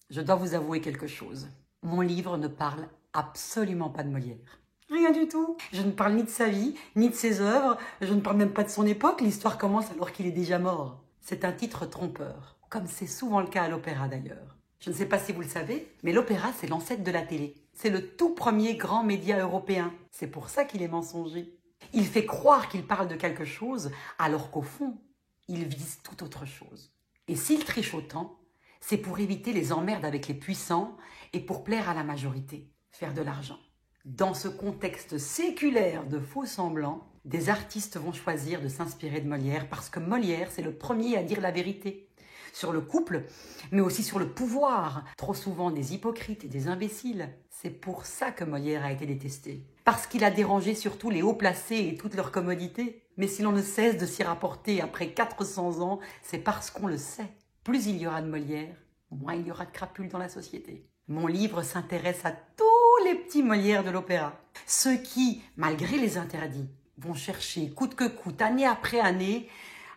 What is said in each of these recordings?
Je dois vous avouer quelque chose. Mon livre ne parle absolument pas de Molière. Rien du tout. Je ne parle ni de sa vie, ni de ses œuvres. Je ne parle même pas de son époque. L'histoire commence alors qu'il est déjà mort. C'est un titre trompeur, comme c'est souvent le cas à l'opéra d'ailleurs. Je ne sais pas si vous le savez, mais l'opéra, c'est l'ancêtre de la télé. C'est le tout premier grand média européen. C'est pour ça qu'il est mensonger. Il fait croire qu'il parle de quelque chose, alors qu'au fond, il vise tout autre chose. Et s'il triche autant, c'est pour éviter les emmerdes avec les puissants et pour plaire à la majorité, faire de l'argent. Dans ce contexte séculaire de faux semblants, des artistes vont choisir de s'inspirer de Molière parce que Molière, c'est le premier à dire la vérité. Sur le couple, mais aussi sur le pouvoir. Trop souvent des hypocrites et des imbéciles. C'est pour ça que Molière a été détesté. Parce qu'il a dérangé surtout les hauts placés et toute leur commodité. Mais si l'on ne cesse de s'y rapporter après 400 ans, c'est parce qu'on le sait. Plus il y aura de Molière, moins il y aura de crapules dans la société. Mon livre s'intéresse à tous les petits Molières de l'opéra. Ceux qui, malgré les interdits, vont chercher coûte que coûte, année après année,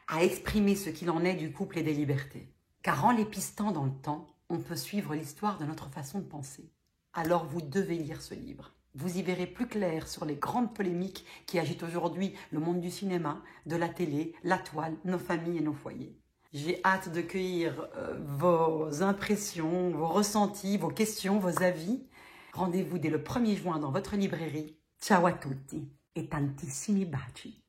à exprimer ce qu'il en est du couple et des libertés. Car en les pistant dans le temps, on peut suivre l'histoire de notre façon de penser. Alors vous devez lire ce livre. Vous y verrez plus clair sur les grandes polémiques qui agitent aujourd'hui le monde du cinéma, de la télé, la toile, nos familles et nos foyers. J'ai hâte de cueillir vos impressions, vos ressentis, vos questions, vos avis. Rendez-vous dès le 1er juin dans votre librairie. Ciao a tutti e tantissimi baci.